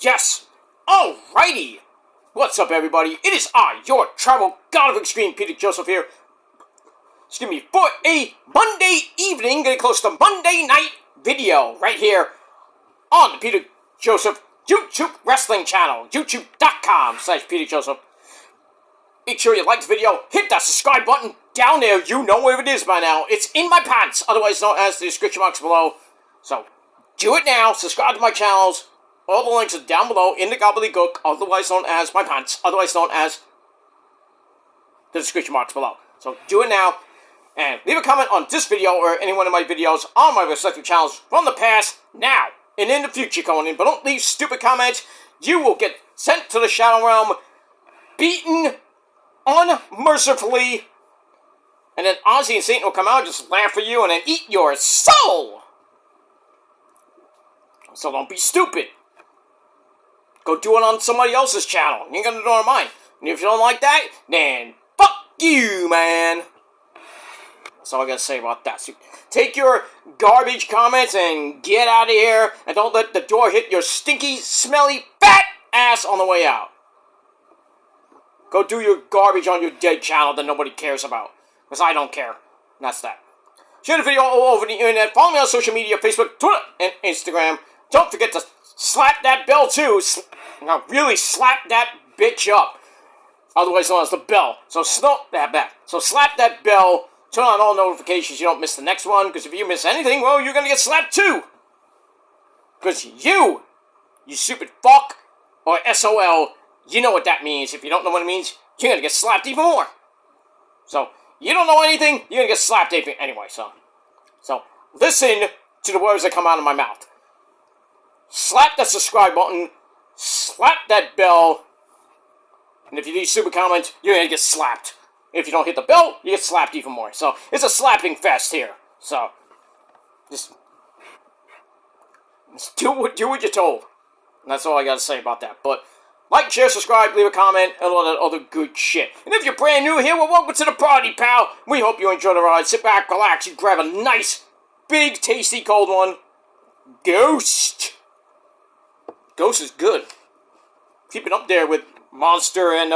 Yes! Alrighty! What's up, everybody? It is I, your tribal god of extreme, Peter Joseph here. Excuse me, for a Monday evening, getting close to Monday night video, right here on the Peter Joseph YouTube wrestling channel, youtube.com/Peter Joseph. Make sure you like the video, hit that subscribe button down there, you know where it is by now. It's in my pants, otherwise known as the description box below. So, do it now, subscribe to my channels. All the links are down below in the gobbledygook, otherwise known as my pants, otherwise known as the description box below. So do it now, and leave a comment on this video or any one of my videos on my respective channels from the past, now, and in the future going in. But don't leave stupid comments. You will get sent to the Shadow Realm, beaten unmercifully, and then Ozzy and Satan will come out, just laugh at you, and then eat your soul! So don't be stupid. Go do it on somebody else's channel. You ain't gonna do it on mine. And if you don't like that, then fuck you, man. That's all I gotta say about that. So take your garbage comments and get out of here. And don't let the door hit your stinky, smelly, fat ass on the way out. Go do your garbage on your dead channel that nobody cares about. Because I don't care. And that's that. Share the video all over the internet. Follow me on social media, Facebook, Twitter, and Instagram. Don't forget to slap that bell too. Now really slap that bitch up. Otherwise known as the bell. So slap that back. So slap that bell. Turn on all notifications. You don't miss the next one. Because if you miss anything, well, you're going to get slapped too. Because you stupid fuck, or SOL, you know what that means. If you don't know what it means, you're going to get slapped even more. So, you don't know anything, you're going to get slapped anyway. So, listen to the words that come out of my mouth. Slap that subscribe button, slap that bell, and if you leave stupid comments, you're gonna get slapped. If you don't hit the bell, you get slapped even more. So, it's a slapping fest here. So, just do what you're told. And that's all I gotta say about that. But, like, share, subscribe, leave a comment, and all that other good shit. And if you're brand new here, well, welcome to the party, pal. We hope you enjoy the ride. Sit back, relax, you grab a nice, big, tasty, cold one. Ghost. Ghost is good. Keep it up there with Monster and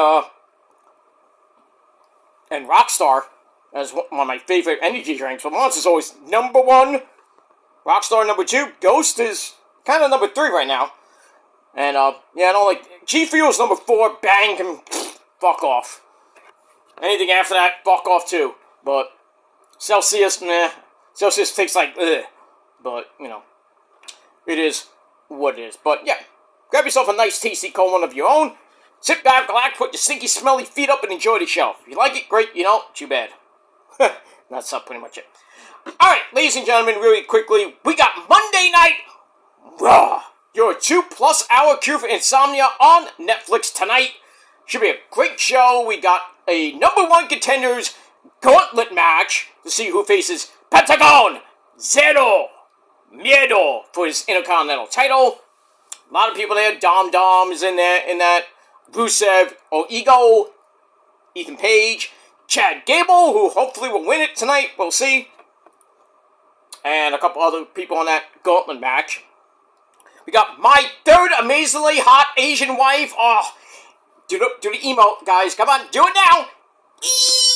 Rockstar as one of my favorite energy drinks. So Monster's always number one. Rockstar number two. Ghost is kind of number three right now. And, yeah, I don't like... G Fuel's number four. Bang and fuck off. Anything after that, fuck off too. But Celsius, nah. Celsius tastes like, ugh. But, you know, it is what it is. But yeah, grab yourself a nice tasty cold one of your own. Sit back, relax, put your stinky smelly feet up and enjoy the show. If you like it, great. You don't, too bad. That's pretty much it. Alright, ladies and gentlemen, really quickly, we got Monday Night Raw. Your 2+ hour cure for insomnia on Netflix tonight. Should be a great show. We got a number one contenders gauntlet match to see who faces Pentagon Zero Miedo for his Intercontinental title. A lot of people there. Dom is in there, in that. Rusev, Ego, Ethan Page, Chad Gable, who hopefully will win it tonight. We'll see. And a couple other people on that gauntlet match. We got my third amazingly hot Asian wife. Oh, do the emote, guys. Come on, do it now.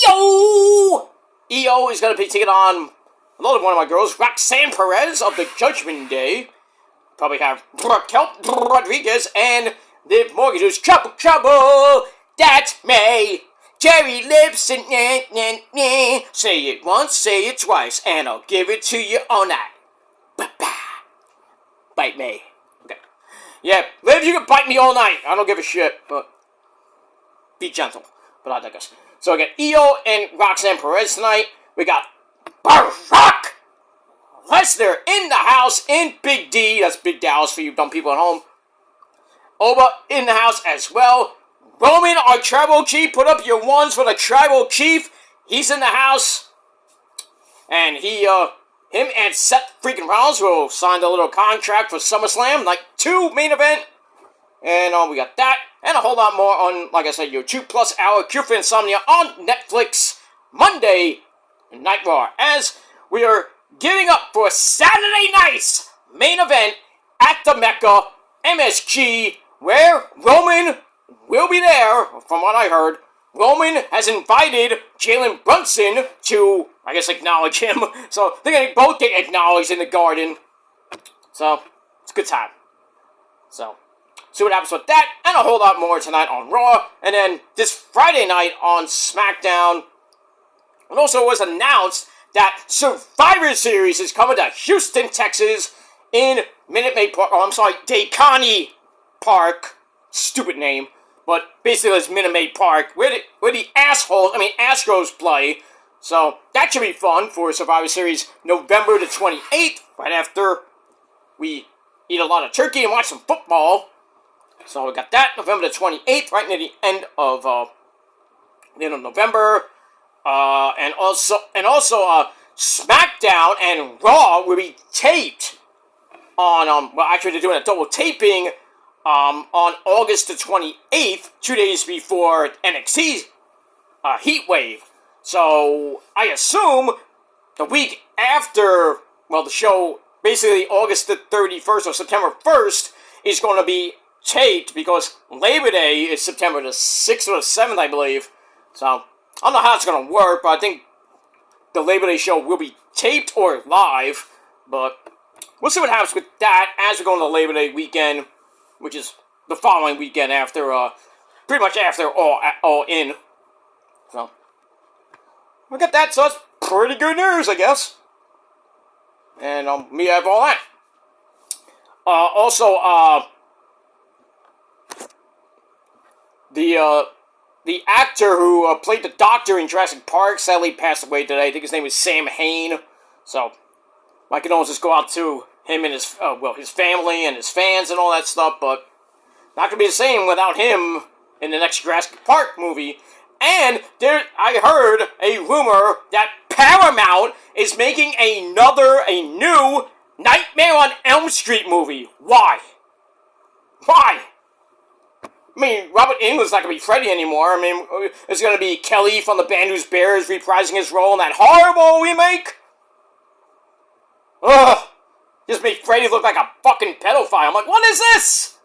EO! EO is going to be taking on another one of my girls, Roxanne Perez of the Judgment Day. Probably have Raquel Rodriguez and Liv Morgan, who's Trouble. That's me. Cherry lips and say it once, say it twice, and I'll give it to you all night. Bite me. Okay. Yeah, Liv, you can bite me all night. I don't give a shit, but be gentle. But I digress. So we got Io and Roxanne Perez tonight. We got Brock Lesnar in the house in Big D. That's Big Dallas for you dumb people at home. Oba in the house as well. Roman, our tribal chief, put up your ones for the tribal chief. He's in the house. And him and Seth freaking Rollins will sign a little contract for SummerSlam, like 2 main event. And we got that, and a whole lot more on, like I said, your 2+ hour Cure for Insomnia on Netflix Monday Night Raw, as we are gearing up for Saturday night's main event at the Mecca, MSG where Roman will be there, from what I heard. Roman has invited Jalen Brunson to, I guess, acknowledge him. So they're going to both get acknowledged in the garden. So, it's a good time. So, see what happens with that, and a whole lot more tonight on Raw. And then this Friday night on SmackDown, it also was announced that Survivor Series is coming to Houston, Texas, in Minute Maid Park. Oh, I'm sorry, Dayconi Park. Stupid name. But basically it's Minute Maid Park, where the Astros play. So that should be fun for Survivor Series November the 28th, right after we eat a lot of turkey and watch some football. So we got that, November the 28th, right near the end of November. And also, SmackDown and Raw will be taped on, actually they're doing a double taping on August the 28th, 2 days before NXT Heat Wave. So, I assume the week after, the show, basically August the 31st or September 1st, is going to be taped, because Labor Day is September the 6th or the 7th, I believe. So, I don't know how it's going to work, but I think the Labor Day show will be taped or live, but we'll see what happens with that as we go into the Labor Day weekend, which is the following weekend after, pretty much after All In. So, we got that, so that's pretty good news, I guess. And, me have all that. Also, the actor who played the Doctor in Jurassic Park sadly passed away today. I think his name is Sam Hain. So, my condolences go out to him and his family and his fans and all that stuff, but not going to be the same without him in the next Jurassic Park movie. And I heard a rumor that Paramount is making a new Nightmare on Elm Street movie. Why? Why? I mean, Robert Englund's not going to be Freddy anymore. I mean, it's going to be Kelly from The Band Whose Bears reprising his role in that horrible remake. Ugh. Just made Freddy look like a fucking pedophile. I'm like, what is this?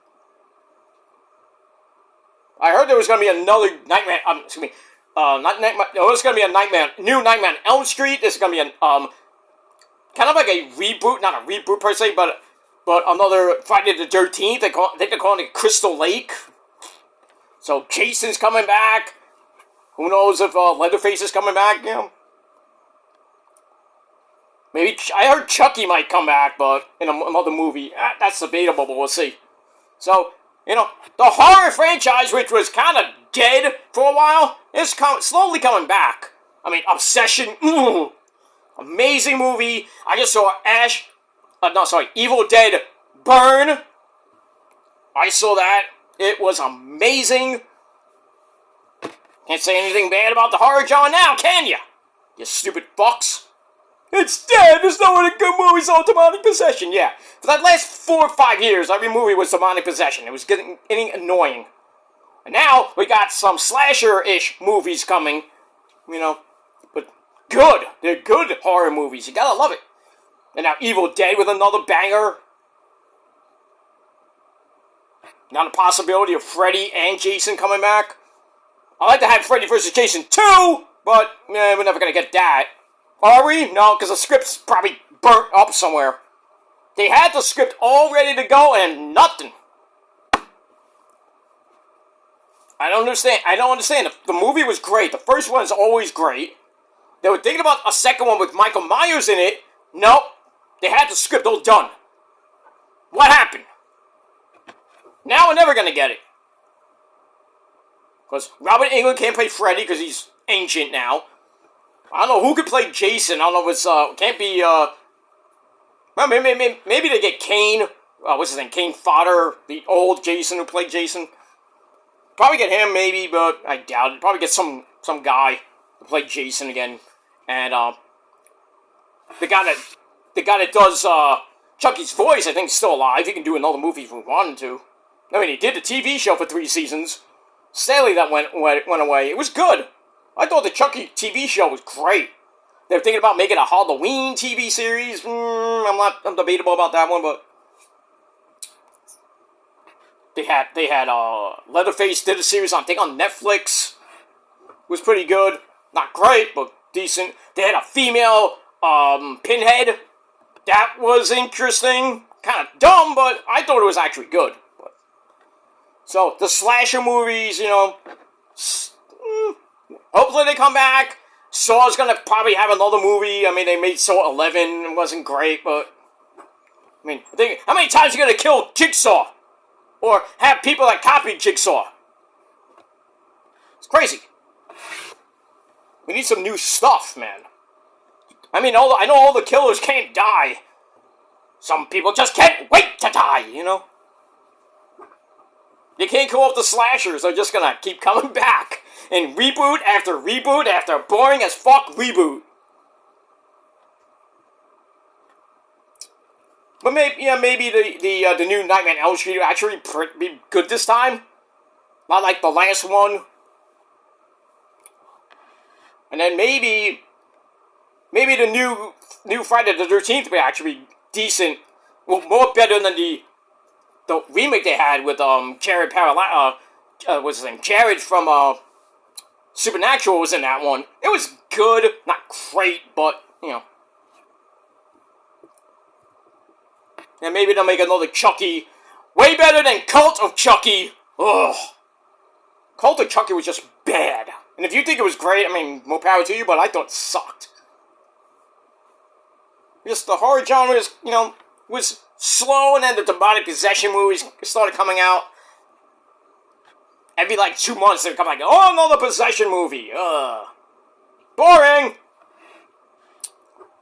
I heard there was going to be another Nightmare, not Nightmare, no, it's going to be a new Nightmare on Elm Street. This is going to be kind of like a reboot, not a reboot per se, but another Friday the 13th. I think they're calling it Crystal Lake. So Jason's coming back. Who knows if Leatherface is coming back, Maybe, I heard Chucky might come back, but in another movie. That's debatable, but we'll see. So, the horror franchise, which was kind of dead for a while, is slowly coming back. I mean, Obsession, amazing movie. I just saw Evil Dead Burn. I saw that. It was amazing. Can't say anything bad about the horror genre now, can ya? You stupid fucks. It's dead! There's no other good movies on demonic possession! Yeah. For that last 4 or 5 years, every movie was demonic possession. It was getting annoying. And now, we got some slasher-ish movies coming. But good. They're good horror movies. You gotta love it. And now Evil Dead with another banger. Now the possibility of Freddy and Jason coming back. I'd like to have Freddy vs. Jason 2, but we're never gonna get that. Are we? No, because the script's probably burnt up somewhere. They had the script all ready to go and nothing. I don't understand. The movie was great. The first one is always great. They were thinking about a second one with Michael Myers in it. Nope. They had the script all done. What happened? Now we're never going to get it. Because Robert Englund can't play Freddy because he's ancient now. I don't know who could play Jason. I don't know if it's, can't be, well, maybe they get Kane. What's his name? Kane Fodder, the old Jason who played Jason. Probably get him, maybe, but I doubt it. Probably get some guy to play Jason again. And, the guy that does, Chucky's voice, I think, is still alive. He can do another movie if we wanted to. I mean, he did the TV show for 3 seasons. Sadly, that went away. It was good. I thought the Chucky TV show was great. They were thinking about making a Halloween TV series. I'm debatable about that one, but They had Leatherface did a series on, I think, on Netflix. It was pretty good. Not great, but decent. They had a female Pinhead. That was interesting. Kind of dumb, but I thought it was actually good. So, the slasher movies, hopefully they come back. Saw's gonna probably have another movie. I mean, they made Saw 11. It wasn't great, but... I mean, how many times are you gonna kill Jigsaw? Or have people that copy Jigsaw? It's crazy. We need some new stuff, man. I mean, I know all the killers can't die. Some people just can't wait to die, You can't kill off the slashers. They're just gonna keep coming back. And reboot after boring as fuck reboot. But maybe the new Nightmare on Elm Street will actually be good this time. Not like the last one. And then maybe the new Friday the 13th will actually be decent. Well, more better than the remake they had with Jared what's his name? Jared from Supernatural was in that one. It was good, not great, but And maybe they'll make another Chucky. Way better than Cult of Chucky. Ugh. Cult of Chucky was just bad. And if you think it was great, I mean, more power to you, but I thought it sucked. Just the horror genre was slow, and then the demonic possession movies started coming out. Every 2 months they'd come another possession movie. Boring.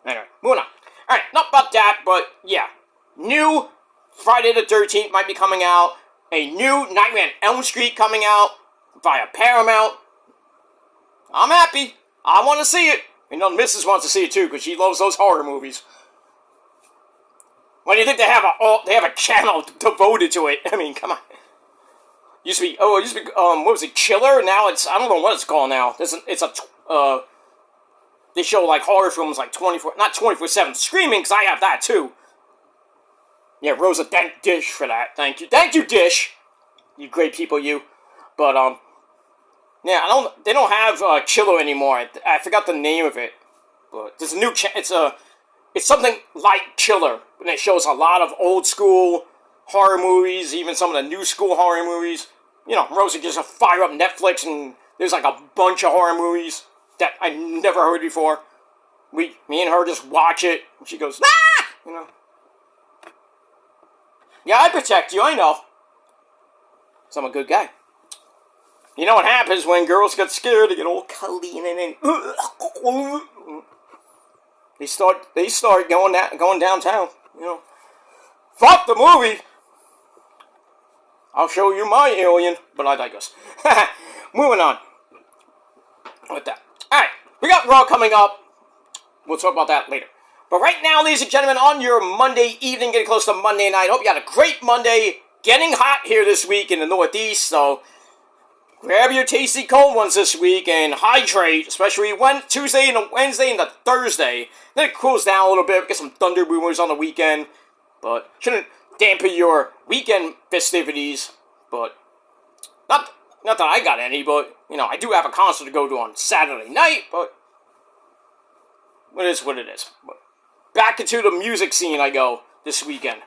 Anyway, moving on. Alright, not about that, but yeah. New Friday the 13th might be coming out. A new Nightmare on Elm Street coming out via Paramount. I'm happy. I want to see it. And the missus wants to see it too, because she loves those horror movies. When do you think they have a channel devoted to it? I mean, come on. It used to be what was it, Chiller? Now it's, I don't know what it's called now. They show horror films 24/7 streaming, because I have that too. Yeah, Rosa, thank Dish for that. Thank you, Dish. You great people, you. But yeah, they don't have Chiller anymore. I forgot the name of it. But there's a new it's something like Chiller, and it shows a lot of old school horror movies, even some of the new school horror movies. Rosa just fire up Netflix, and there's a bunch of horror movies that I never heard before. Me and her just watch it, and she goes, ah! Yeah, I protect you, I know. So I'm a good guy. You know what happens when girls get scared? They get all cuddly, and then they start going downtown. Fuck the movie. I'll show you my alien, but I digress. Moving on with that. All right, we got Raw coming up. We'll talk about that later. But right now, ladies and gentlemen, on your Monday evening, getting close to Monday night, hope you had a great Monday. Getting hot here this week in the Northeast, so grab your tasty cold ones this week and hydrate, especially Tuesday and Wednesday and the Thursday. Then it cools down a little bit, get some thunder boomers on the weekend, but shouldn't dampen your weekend festivities. But not that I got any, but I do have a concert to go to on Saturday night, but it is what it is. But back into the music scene I go this weekend.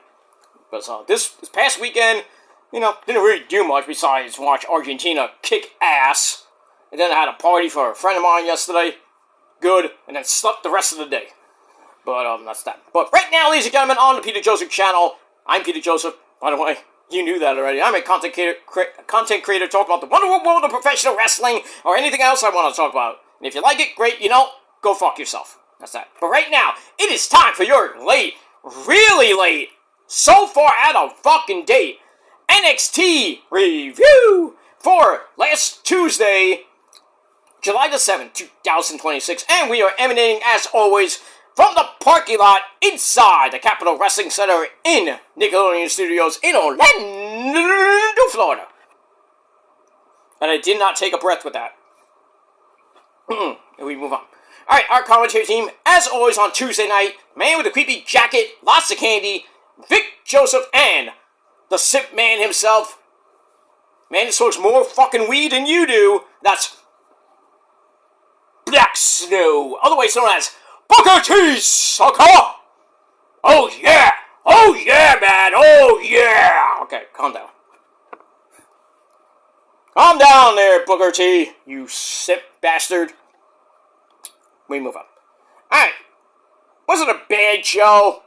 Because this past weekend, didn't really do much besides watch Argentina kick ass. And then I had a party for a friend of mine yesterday. Good. And then slept the rest of the day. But that's that. But right now, ladies and gentlemen, on the Peter Joseph channel, I'm Peter Joseph. By the way, you knew that already. I'm a content creator talking about the wonderful world of professional wrestling or anything else I want to talk about. And if you like it, great. Go fuck yourself. That's that. But right now, it is time for your really late, so far out of fucking date, NXT review for last Tuesday, July the 7th, 2026. And we are emanating, as always, from the parking lot inside the Capitol Wrestling Center in Nickelodeon Studios in Orlando, Florida. And I did not take a breath with that. And we move on. Alright, our commentary team, as always on Tuesday night, man with a creepy jacket, lots of candy, Vic Joseph, and the Sip Man himself, man who smokes more fucking weed than you do. That's Black Snow, otherwise known as Booker T, sucker! Oh yeah! Oh yeah, man! Oh yeah! Okay, calm down. Calm down there, Booker T, you sip bastard. We move on. Alright. Wasn't a bad show.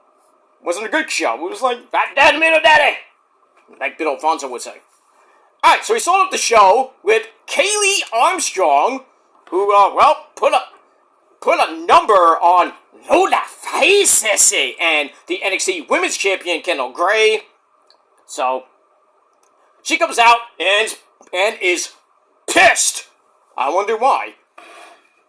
Wasn't a good show. It was like, Fat Dad, Middle Daddy! Like Bill Alfonso would say. Alright, so we started the show with Kaylee Armstrong, who, put a number on Lola Faces and the NXT Women's Champion, Kendal Gray. So, she comes out and is pissed. I wonder why.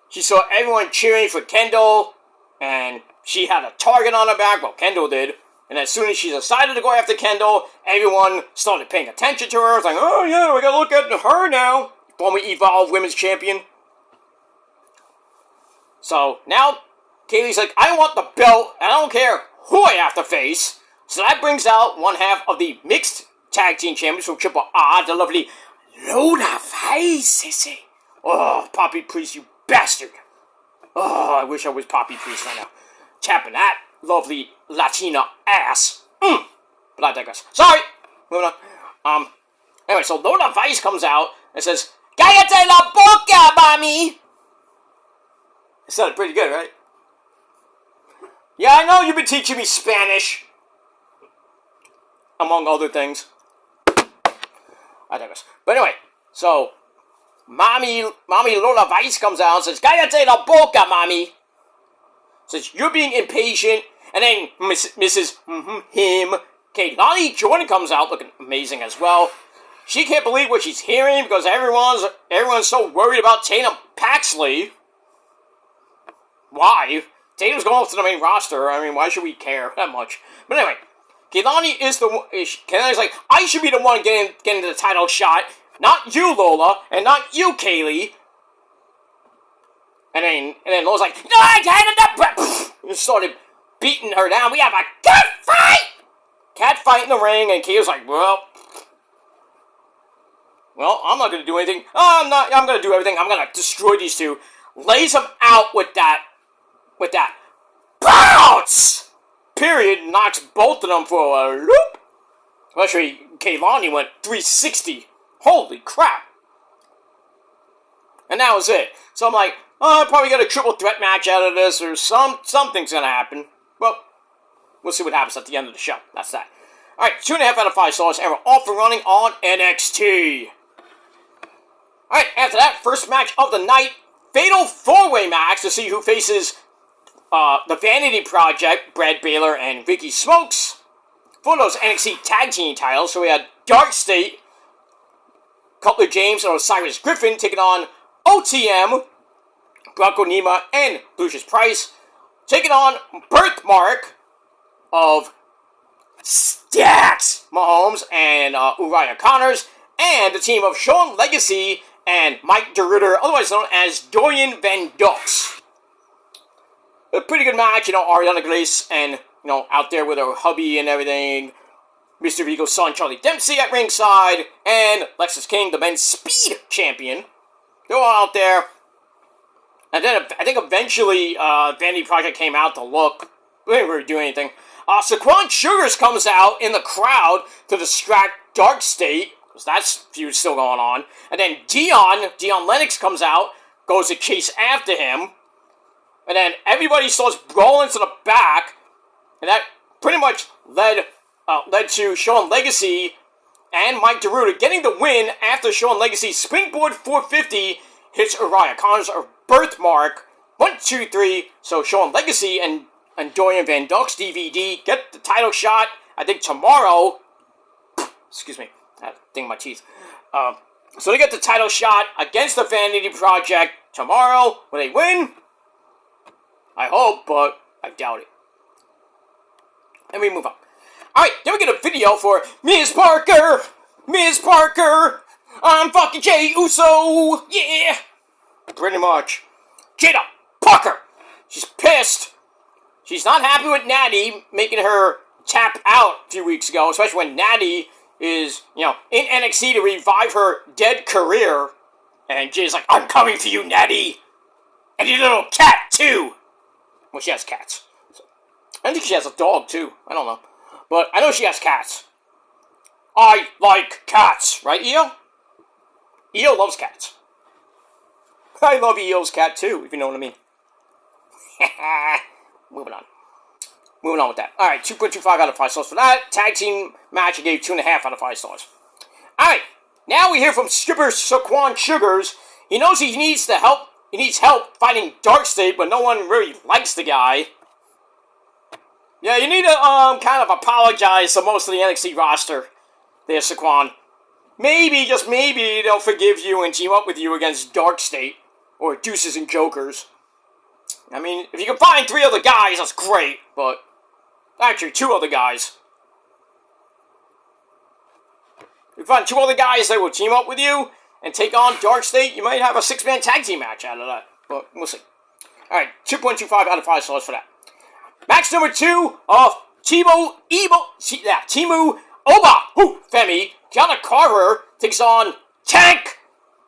She saw everyone cheering for Kendal, and she had a target on her back, well, Kendal did. And as soon as she decided to go after Kendal, everyone started paying attention to her. It's like, oh yeah, we gotta look at her now. Former Evolve Women's Champion. So now, Kaylee's like, I want the belt, and I don't care who I have to face. So that brings out one half of the mixed tag team champions from Triple R, the lovely Lola Faces. Oh, Poppy Priest, you bastard. Oh, I wish I was Poppy Priest right now. Tapping that lovely Latina ass. But I digress. Sorry. Moving on. Anyway, so Lola Vice comes out and says, Cállate la boca, mami! It sounded pretty good, right? Yeah, I know you've been teaching me Spanish. Among other things. I digress. But anyway, so Mommy Lola Vice comes out and says, Cállate la boca, mami! Says, you're being impatient. And then Mrs. Him, Kaylani Jordan comes out looking amazing as well. She can't believe what she's hearing because everyone's so worried about Tatum Paxley. Why? Tatum's going off to the main roster. I mean, why should we care that much? But anyway, Kaylani is the one. Kaylani's like, I should be the one getting the title shot. Not you, Lola, and not you, Kaylee. And then Lola's like, no, I and started beating her down. We have a cat fight! Cat fight in the ring, and Kaylee's like, well, I'm not gonna do anything. I'm gonna do everything. I'm gonna destroy these two. Lays them out with that bounce! Period. Knocks both of them for a loop. Especially Kaylani went 360. Holy crap. And that was it. So I'm like, I'll probably get a triple threat match out of this, or something's gonna happen. Well, we'll see what happens at the end of the show. That's that. Alright, 2.5 out of 5 stars, and we're off and running on NXT. Alright, after that, first match of the night, Fatal 4-Way match to see who faces the Vanity Project, Brad Baylor and Vicky Smokes, for those NXT Tag Team titles. So we had Dark State, Cutler James and Osiris Griffin taking on OTM, Bronco Nima and Lucius Price, taking on Birthmark of Stacks Mahomes and Uriah Connors, and the team of Sean Legacy and Mike DeRuiter, otherwise known as Dorian Van Dux. A pretty good match, Ariana Grace and, out there with her hubby and everything. Mr. Vigo's son, Charlie Dempsey, at ringside, and Lexus King, the men's speed champion. They're all out there. And then I think eventually Vanity Project came out to look. We didn't really do anything. Saquon Sugars comes out in the crowd to distract Dark State, because that feud's still going on. And then Dion Lennox comes out, goes to chase after him. And then everybody starts brawling to the back. And that pretty much led to Sean Legacy and Mike DeRuiter getting the win after Sean Legacy's springboard 450 hits Uriah Connors or Birthmark. 1, 2, 3. So Sean Legacy and Dorian Van Dux DVD get the title shot, I think tomorrow. Excuse me, I had a thing in my teeth. So they get the title shot against the Vanity Project tomorrow. Will they win? I hope, but I doubt it. And we move on. Alright, then we get a video for Ms. Parker! Ms. Parker! I'm fucking Jey Uso! Yeah! Pretty much. Jada Parker! She's pissed. She's not happy with Natty making her tap out a few weeks ago, especially when Natty is, in NXT to revive her dead career. And Jay's like, I'm coming for you, Natty. And your little cat, too. Well, she has cats. So, I think she has a dog, too. I don't know. But I know she has cats. I like cats. Right, Io? Io loves cats. I love Io's cat, too, if you know what I mean. Moving on with that. Alright, 2.25 out of 5 stars for that. Tag team match, I gave 2.5 out of 5 stars. Alright, now we hear from Skipper Saquon Sugars. He knows he needs help. He needs help fighting Darkstate, but no one really likes the guy. Yeah, you need to kind of apologize to most of the NXT roster there, Saquon. Maybe, just maybe, they'll forgive you and team up with you against Darkstate. Or Deuces and Jokers. I mean, if you can find 3 other guys, that's great, but... Actually, 2 other guys. If you find 2 other guys that will team up with you and take on Darkstate, you might have a 6-man tag team match out of that. But we'll see. Alright, 2.25 out of 5 stars for that. Match number 2 of Timu Oba, Femi, Gianna Carver takes on Tank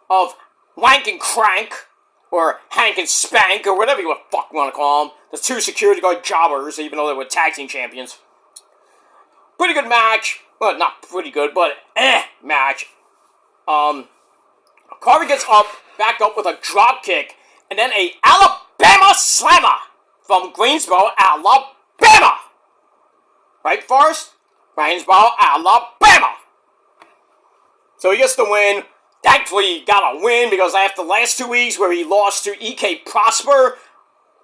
of Wank and Crank, or Hank and Spank, or whatever you want to call them. The 2 security guard jobbers, even though they were tag team champions. Pretty good match. Well, not pretty good, but match. Carver gets back up with a drop kick, and then a Alabama Slammer from Greensboro, Alabama. Right, Forrest? Greensboro, Alabama. So he gets the win. Thankfully, he got a win because after the last 2 weeks where he lost to EK Prosper,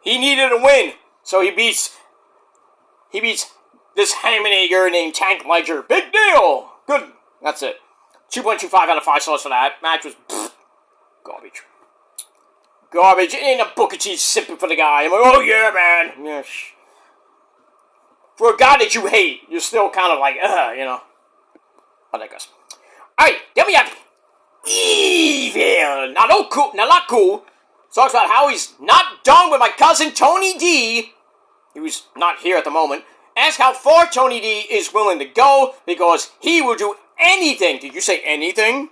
he needed a win. So he beats this Hammenager named Tank Ledger. Big deal. Good. That's it. 2.25 out of 5 stars for that. Match was garbage. Garbage. It ain't a Booker T sipping for the guy. I'm like, oh yeah, man. Yeah. For a guy that you hate, you're still kind of like, How that goes. Alright, then we have Evil. Now, not cool. Talks about how he's not done with my cousin Tony D. Who's not here at the moment. Asks how far Tony D is willing to go because he will do anything. Did you say anything?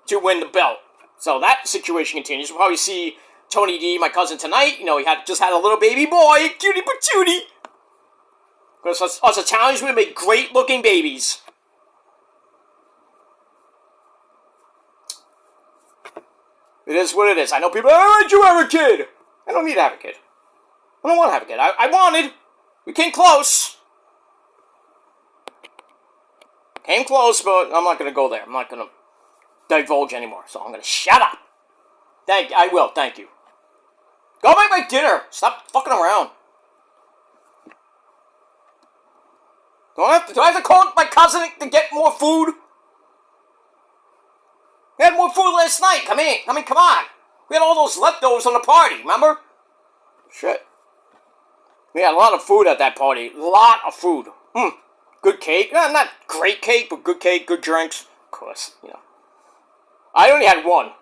To win the belt. So that situation continues. We'll probably see Tony D, my cousin, tonight. He just had a little baby boy, cutie patootie. Because us Italians, we make great looking babies. It is what it is. I know people, why did you have a kid? I don't need to have a kid. I don't want to have a kid. I wanted. We came close. Came close, but I'm not going to go there. I'm not going to divulge anymore. So I'm going to shut up. I will. Thank you. Go make my dinner. Stop fucking around. Do I have to call my cousin to get more food? We had more food last night. Come on. We had all those leftovers on the party, remember? Shit. We had a lot of food at that party. A lot of food. Good cake. Not great cake, but good cake, good drinks. Of course, I only had one.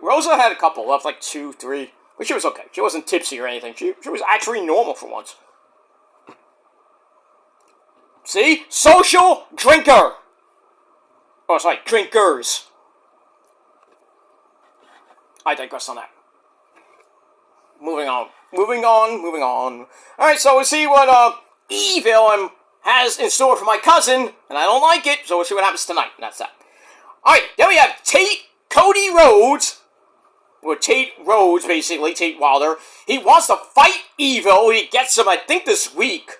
Rosa had a couple. Left like 2, 3. But she was okay. She wasn't tipsy or anything. She was actually normal for once. See? Social drinker. Oh, sorry. Drinkers. I digress on that. Moving on. Alright, so we'll see what Evil has in store for my cousin, and I don't like it, so we'll see what happens tonight, and that's that. Alright, then we have Cody Rhodes, or Tate Rhodes, basically, Tate Wilder. He wants to fight Evil. He gets him, I think, this week.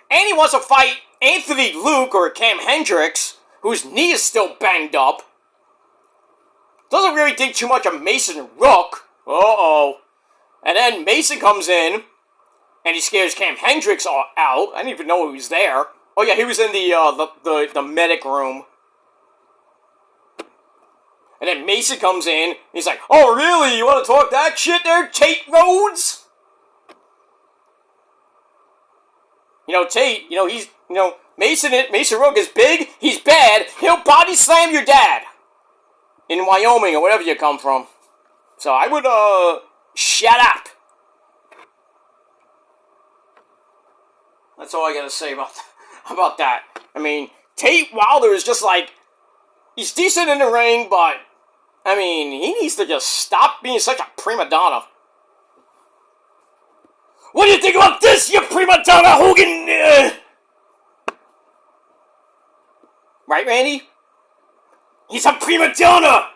And he wants to fight Anthony Luke, or Cam Hendricks, whose knee is still banged up. Doesn't really think too much of Mason Rook. Uh-oh. And then Mason comes in, and he scares Cam Hendricks out. I didn't even know he was there. Oh yeah, he was in the medic room. And then Mason comes in, and he's like, oh really, you want to talk that shit there, Tate Rhodes? Tate, he's, Mason Rook is big, he's bad, he'll body slam your dad. In Wyoming, or wherever you come from. So I would, shut up. That's all I gotta say about that. I mean, Tate Wilder is just like, he's decent in the ring, but, I mean, he needs to just stop being such a prima donna. What do you think about this, you prima donna, Hogan? Right, Randy? He's a prima donna!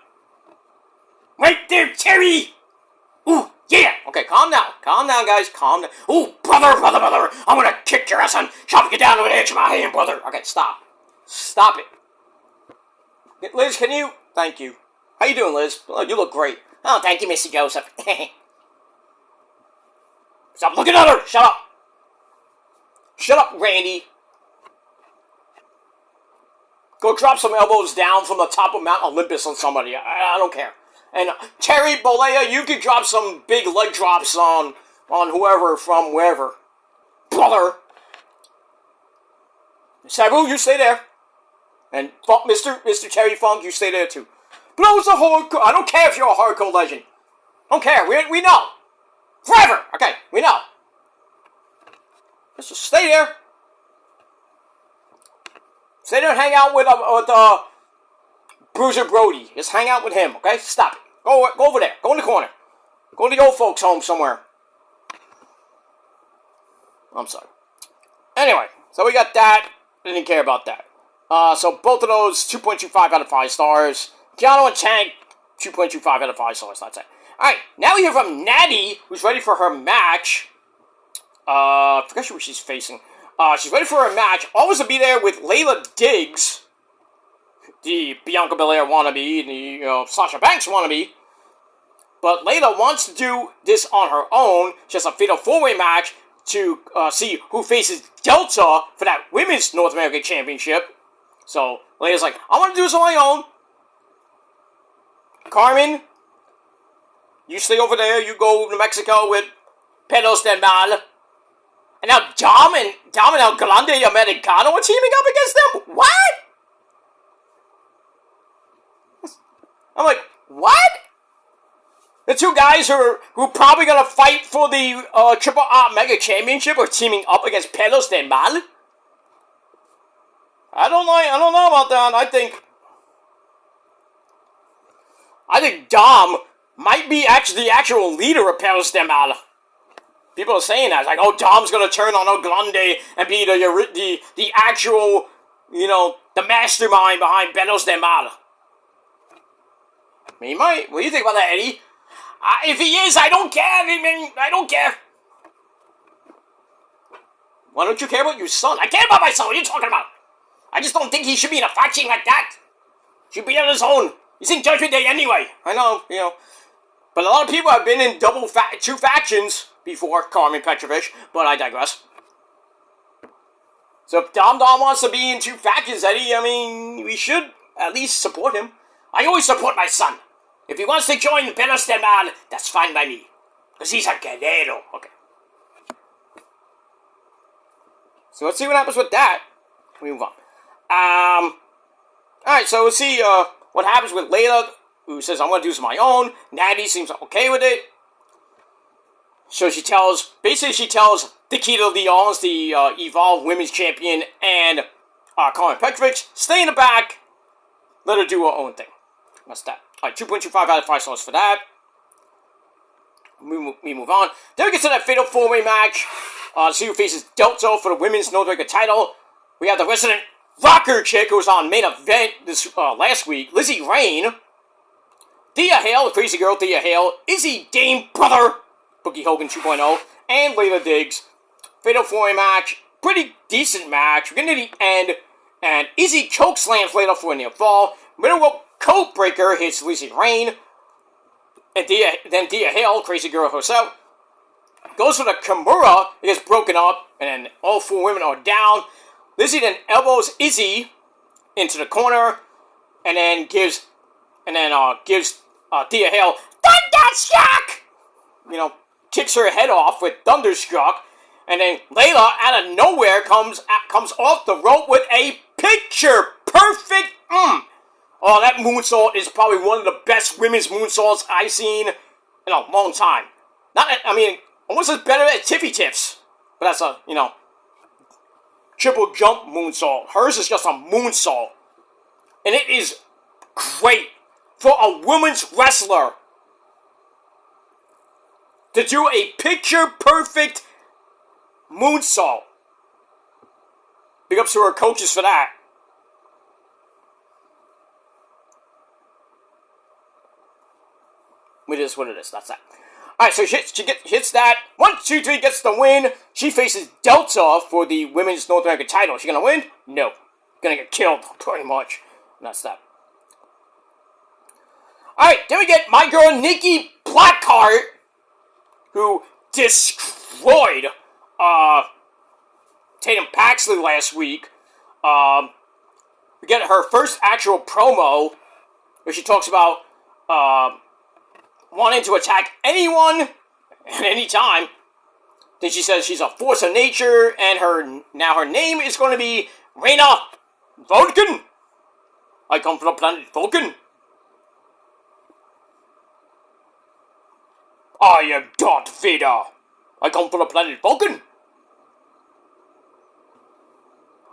Right there, Terry! Ooh, yeah! Okay, calm down. Calm down, guys. Calm down. Ooh, brother! I'm gonna kick your ass and chop you down to the edge of my hand, brother. Okay, stop. Stop it. Liz, can you? Thank you. How you doing, Liz? Oh, you look great. Oh, thank you, Missy Joseph. Stop looking at her! Shut up! Shut up, Randy. Go drop some elbows down from the top of Mount Olympus on somebody. I don't care. And Terry Bollea, you could drop some big leg drops on whoever from wherever. Brother. Sabu, you stay there. And Mr. Terry Funk, you stay there too. But I was a hardcore. I don't care if you're a hardcore legend. Don't care. We know. Forever. Okay, we know. Let's just stay there. Stay there and hang out with Bruiser Brody. Just hang out with him, okay? Stop it. Go over there. Go in the corner. Go to the old folks' home somewhere. I'm sorry. Anyway, so we got that. Didn't care about that. So both of those, 2.25 out of 5 stars. Keanu and Tank, 2.25 out of 5 stars. That's it. Alright, now we hear from Natty, who's ready for her match. I forget who she's facing. She's ready for her match. Always to be there with Layla Diggs, the Bianca Belair wannabe, the Sasha Banks wannabe. But Layla wants to do this on her own. She has a fatal 4-way match to see who faces Delta for that Women's North American Championship. So Layla's like, I want to do this on my own. Carmen, you stay over there. You go to Mexico with Pelos del Mal. And now Dom and El Grande Americano are teaming up against them? What? I'm like, what? The two guys who are probably going to fight for the Triple R Mega Championship are teaming up against Pelos del Mal? I don't know about that. I think Dom might be actually the actual leader of Pelos del Mal. People are saying that. It's like, oh, Dom's going to turn on El Grande and be the actual, the mastermind behind Pelos del Mal. He might. What do you think about that, Eddie? If he is, I don't care. I don't care. Why don't you care about your son? I care about my son. What are you talking about? I just don't think he should be in a faction like that. He should be on his own. He's in Judgment Day anyway. I know, But a lot of people have been in two factions before, Carmen Petrovich, but I digress. So if Dom wants to be in two factions, Eddie, we should at least support him. I always support my son. If he wants to join the Pelos del Mal, that's fine by me. Because he's a guerrero. Okay. So let's see what happens with that. We move on. Alright, so we'll see what happens with Layla, who says, I'm going to do this on my own. Natty seems okay with it. So she tells Nikita Lyons, the Evolve Women's Champion, and Carmen Petrovich, stay in the back, let her do her own thing. That's that. Alright, 2.25 out of 5 stars for that. We move on. Then we get to that fatal 4-way match. See who faces Delta for the Women's North American title. We have the resident rocker chick who was on main event this last week, Lizzie Rain. Thea Hale, the crazy girl Thea Hale, Izzy Dame Brother, Boogie Hogan 2.0, and Layla Diggs. Fatal 4-way match, pretty decent match. We're getting to the end, and Izzy chokeslams Layla for a near fall. Middle rope coat breaker hits Lizzie Rain, and then Thea Hale, crazy girl herself, goes for the Kimura. It gets broken up, and then all 4 women are down. Lizzie then elbows Izzy into the corner, and then gives Thea Hale Thunderstruck! Kicks her head off with Thunderstruck, and then Layla out of nowhere comes off the rope with a picture perfect. Oh, that moonsault is probably one of the best women's moonsaults I've seen in a long time. Almost as better at Tiffy Tips, but that's triple jump moonsault. Hers is just a moonsault. And it is great for a women's wrestler to do a picture-perfect moonsault. Big ups to her coaches for that. It is what it is. That's that. Alright, so she hits that. 1, 2, 3 gets the win. She faces Delta for the Women's North American title. Is she gonna win? No. Gonna get killed, pretty much. And that's that. Alright, then we get my girl Nikki Blackheart, who destroyed Tatum Paxley last week. We get her first actual promo where she talks about wanting to attack anyone at any time. Then she says she's a force of nature, and her name is going to be Reina Vulcan. I come from the planet Vulcan. I am Darth Vader. I come from the planet Vulcan.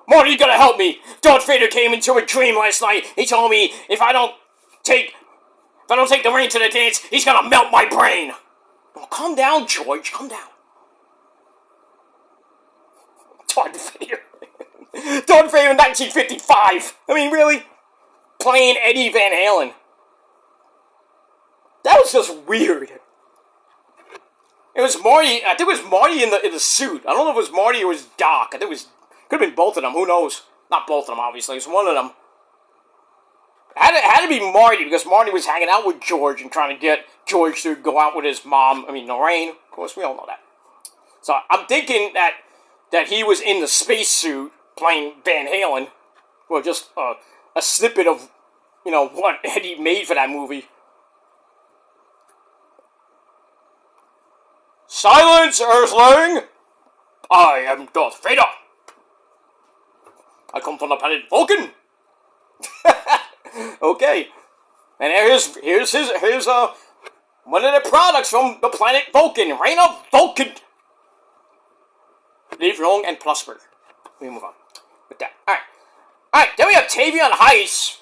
Marty, you gotta help me. Darth Vader came into a dream last night. He told me if I don't take the ring to the dance, he's gonna melt my brain. Oh, calm down, George. Calm down. Darth Vader. Darth Vader in 1955. I mean, really? Playing Eddie Van Halen. That was just weird. It was Marty. I think it was Marty in the suit. I don't know if it was Marty or it was Doc. I think it was. Could have been both of them. Who knows? Not both of them, obviously. It was one of them. It had to be Marty, because Marty was hanging out with George and trying to get George to go out with his mom. I mean, Lorraine. Of course, we all know that. So I'm thinking that he was in the spacesuit playing Van Halen. Well, just a snippet of, what Eddie made for that movie. Silence, Earthling! I am Darth Vader. I come from the planet Vulcan. Okay, and here's one of the products from the planet Vulcan, Reina Vulcan. Live long and prosper. We move on with that. All right. Then we have Tavion Heiss.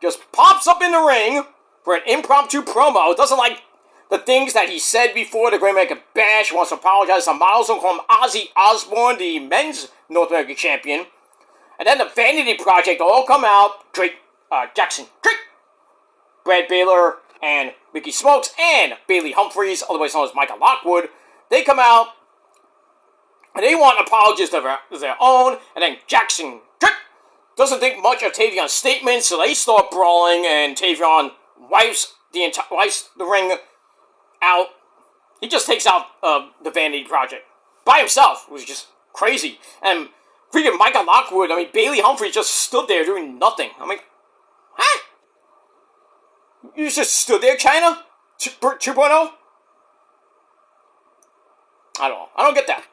Just pops up in the ring for an impromptu promo. Doesn't like the things that he said before the Great American Bash. Wants to apologize to Miles and call him Ozzy Osbourne, the men's North American champion. And then the Vanity Project all come out. Jackson Drake, Brad Baylor, and Mickey Smokes, and Bailey Humphries, otherwise known as Michael Lockwood. They come out, and they want apologies of their own. And then Jackson Drake doesn't think much of Tavion's statements, so they start brawling, and Tavion wipes the ring out. He just takes out the Vanity Project by himself, which is just crazy. And freaking Michael Lockwood, Bailey Humphries just stood there doing nothing. Huh? You just stood there, China? 2.0? I don't know. I don't get that.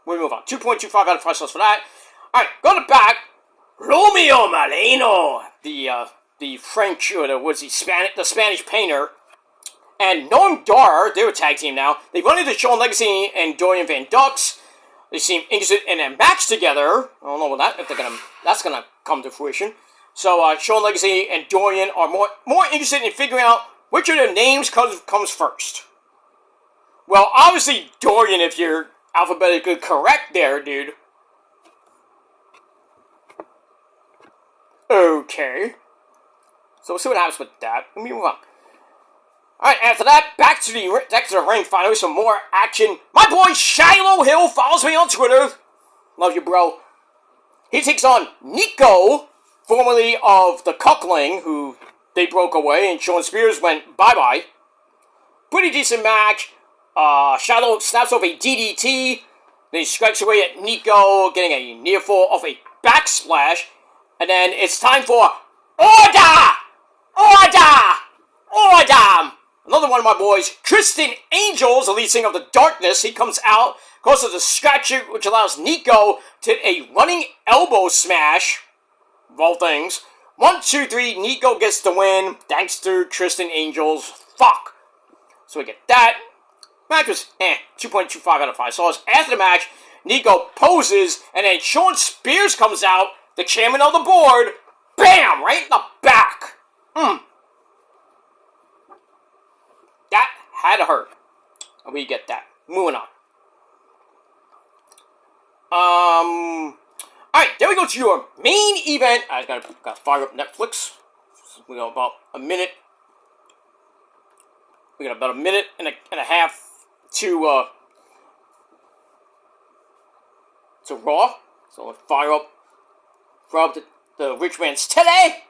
We move on. 2.25 out of 5 stars for that. Alright, go to the back. Romeo Moreno, the French, or the Spanish painter, and Noam Dar, they're a tag team now. They run into Sean Legacy and Dorian Van Dux. They seem interested in a match together. I don't know if that's gonna come to fruition. So Sean Legacy and Dorian are more interested in figuring out which of their names comes first. Well, obviously Dorian, if you're alphabetically correct there, dude. Okay. So we'll see what happens with that. Let me move on. Alright, after that, back to the ring finally, some more action. My boy Shiloh Hill follows me on Twitter. Love you, bro. He takes on Nico, formerly of the Cuckling, who they broke away, and Sean Spears went bye-bye. Pretty decent match. Shiloh snaps off a DDT. Then he strikes away at Nico, getting a near fall off a backsplash. And then it's time for Order! Order! Order! Another one of my boys, Tristan Angels, the lead singer of The Darkness. He comes out, causes a scratch, which allows Nico to hit a running elbow smash. Of all things. 1, 2, 3, Nico gets the win. Thanks to Tristan Angels. Fuck. So we get that. Match was 2.25 out of 5 stars. After the match, Nico poses, and then Sean Spears comes out, the chairman of the board. Bam! Right in the back. That had to hurt. We get that. Moving on. Alright, then we go to your main event. I gotta fire up Netflix. We got about a minute. We got about a minute and a half to Raw. So let's fire up the Rich Man's today.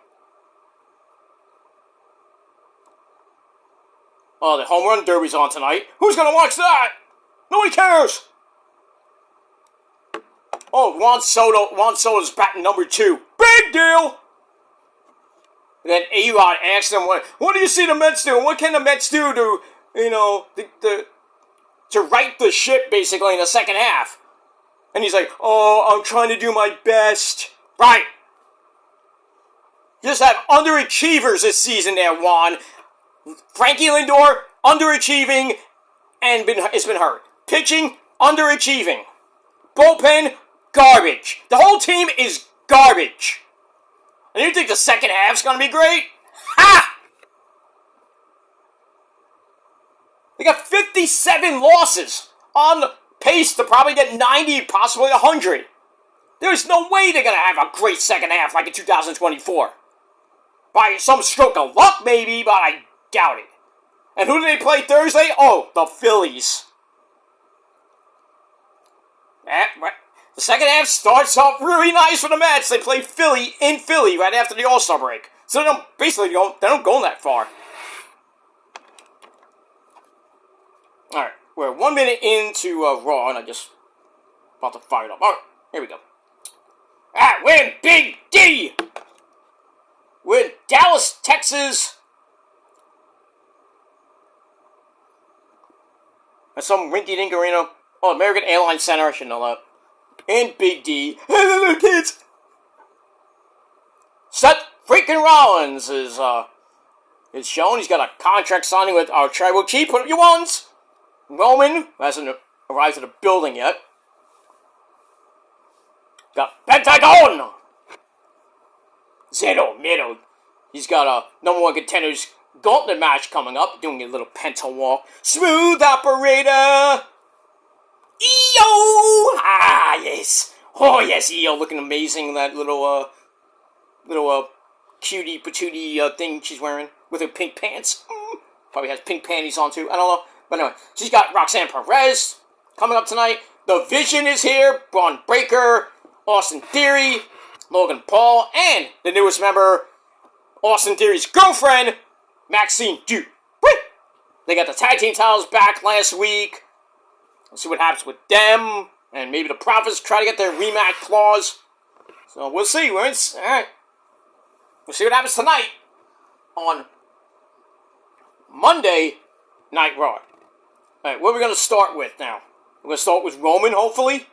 Oh, the Home Run Derby's on tonight. Who's gonna watch that? Nobody cares. Oh, Juan Soto's batting number 2. Big deal. And then A-Rod asked him, what do you see the Mets doing? What can the Mets do to, to right the ship, basically, in the second half? And he's like, oh, I'm trying to do my best. Right. You just have underachievers this season there, Juan. Frankie Lindor, underachieving, and it's been hurt. Pitching, underachieving. Bullpen, garbage. The whole team is garbage. And you think the second half's gonna be great? Ha! They got 57 losses on pace to probably get 90, possibly 100. There's no way they're gonna have a great second half like in 2024. By some stroke of luck, maybe, but I doubt it. And who do they play Thursday? Oh, the Phillies. The second half starts off really nice for the Mets. They play Philly in Philly right after the All-Star break. So they don't go that far. Alright, we're 1 minute into Raw, and I just about to fire it up. Alright, here we go. Alright, we're in Big D! We're in Dallas, Texas. At some rinky-dink arena. Oh, American Airlines Center, I should know that. And Big D. Hey, little kids! Seth freaking Rollins is shown. He's got a contract signing with our tribal chief. Put up your ones! Roman, who hasn't arrived at the building yet. Got Pentagon! Zero Middle. He's got a number 1 contenders gauntlet match coming up. Doing a little penta walk. Smooth operator! EO! Ah, yes. Oh, yes, EO looking amazing. That little cutie patootie thing she's wearing with her pink pants. Probably has pink panties on too. I don't know. But anyway, she's got Roxanne Perez coming up tonight. The Vision is here. Braun Breaker, Austin Theory, Logan Paul, and the newest member, Austin Theory's girlfriend, Maxine Dupree. They got the tag team titles back last week. Let's see what happens with them. And maybe the Profits try to get their rematch clause. So we'll see. Alright. We'll see what happens tonight on Monday Night Raw. Alright, what are we going to start with now? We're going to start with Roman, hopefully?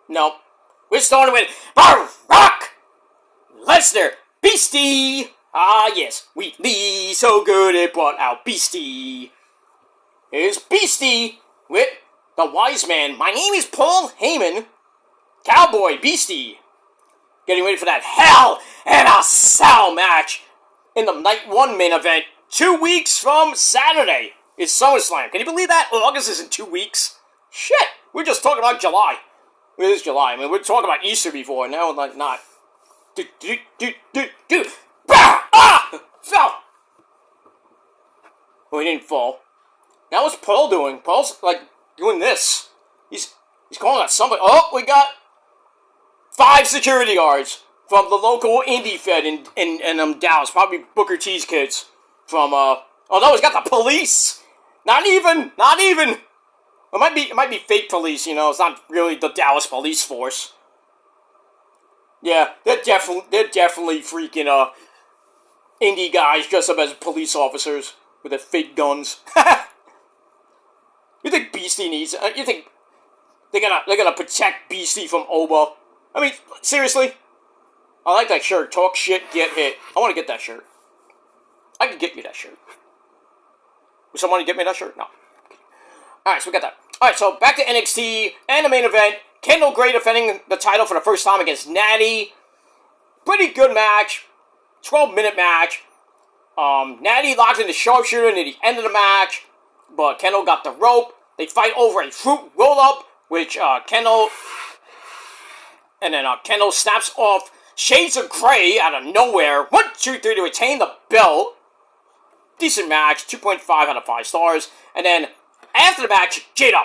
No. We're starting with Brock Lesnar. Beastie. Ah, yes. We so good it brought out Beastie. Here's Beastie with the Wise Man. My name is Paul Heyman. Cowboy Beastie. Getting ready for that Hell in a Cell match in the Night 1 main event. 2 weeks from Saturday is SummerSlam. Can you believe that? August is in 2 weeks. Shit. We're just talking about July. It is July. I mean, we're talking about Easter before. Now, like, not. Bah! Ah! Fell! Oh, he didn't fall. Now what's Paul doing? Paul's, like, doing this. He's calling out somebody. Oh, we got 5 security guards from the local indie fed in Dallas. Probably Booker T's kids from, oh no, he's got the police! Not even! It might be fake police, it's not really the Dallas police force. Yeah, they're definitely freaking, indie guys dressed up as police officers with their fake guns. You think Beastie needs? You think they're gonna protect Beastie from Oba? I mean, seriously? I like that shirt. Talk shit, get hit. I want to get that shirt. I can get you that shirt. Would somebody get me that shirt? No. Alright, so we got that. Alright, so back to NXT and the main event. Kendal Gray defending the title for the first time against Natty. Pretty good match. 12-minute match. Natty locked in the sharpshooter near the end of the match, but Kendal got the rope. They fight over a fruit roll-up, which Kendal snaps off Shades of Grey out of nowhere. 1, 2, 3 to retain the belt. Decent match, 2.5 out of 5 stars. And then, after the match, Jada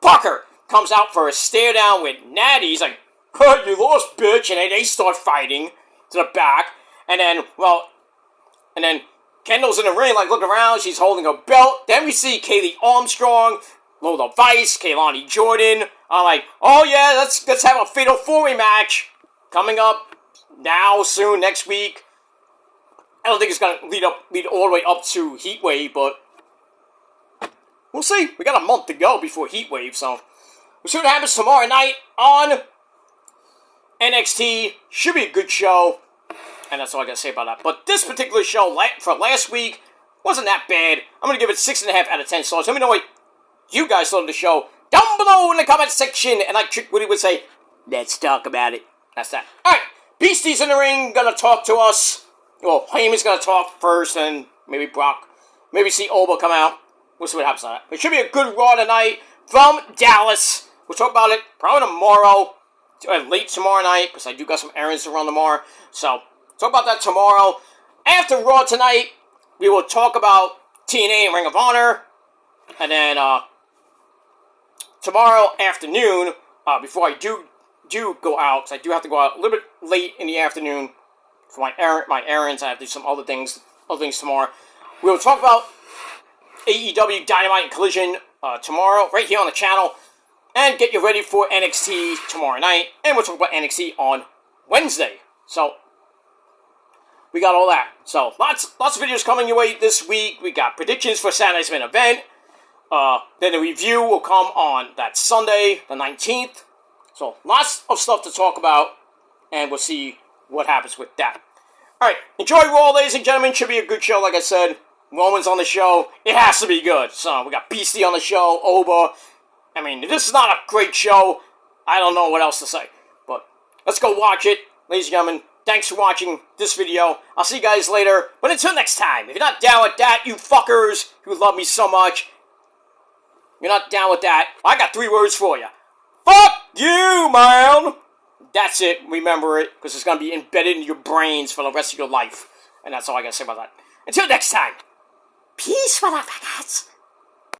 Parker comes out for a stare down with Natty. He's like, "Huh, you lost, bitch." And then they start fighting to the back. And then Kendall's in the ring, like, looking around. She's holding a belt. Then we see Kaylee Armstrong, Lola Vice, Kaylani Jordan. I'm like, oh yeah, let's have a Fatal 4-Way match coming up now, soon, next week. I don't think it's going to lead all the way up to Heatwave, but we'll see. We got a month to go before Heatwave, so we'll see what happens tomorrow night on NXT. Should be a good show, and that's all I got to say about that. But this particular show for last week wasn't that bad. I'm going to give it 6.5 out of 10 stars. Let me know what you guys thought of the show down below in the comment section, and like Trick Woody would say, let's talk about it. That's that. Alright, Beastie's in the ring, gonna talk to us. Well, Heyman's gonna talk first, and maybe Brock. Maybe see Oba come out. We'll see what happens on that. It should be a good Raw tonight from Dallas. We'll talk about it probably tomorrow, late tomorrow night, because I do got some errands to run tomorrow. So, talk about that tomorrow. After Raw tonight, we will talk about TNA and Ring of Honor. And then, tomorrow afternoon, before I do go out, because I do have to go out a little bit late in the afternoon for my errands. I have to do some other things tomorrow. We will talk about AEW Dynamite and Collision tomorrow, right here on the channel, and get you ready for NXT tomorrow night, and we'll talk about NXT on Wednesday. So, we got all that. So, lots of videos coming your way this week. We got predictions for Saturday's main event. Then the review will come on that Sunday, the 19th. So, lots of stuff to talk about, and we'll see what happens with that. Alright, enjoy Raw, ladies and gentlemen. Should be a good show, like I said. Roman's on the show. It has to be good. So, we got Beastie on the show, Oba. I mean, if this is not a great show, I don't know what else to say. But, let's go watch it. Ladies and gentlemen, thanks for watching this video. I'll see you guys later. But until next time, if you're not down with that, you fuckers who love me so much, you're not down with that, I got 3 words for you. Fuck you, man! That's it. Remember it, because it's going to be embedded in your brains for the rest of your life. And that's all I got to say about that. Until next time, peace, motherfuckers!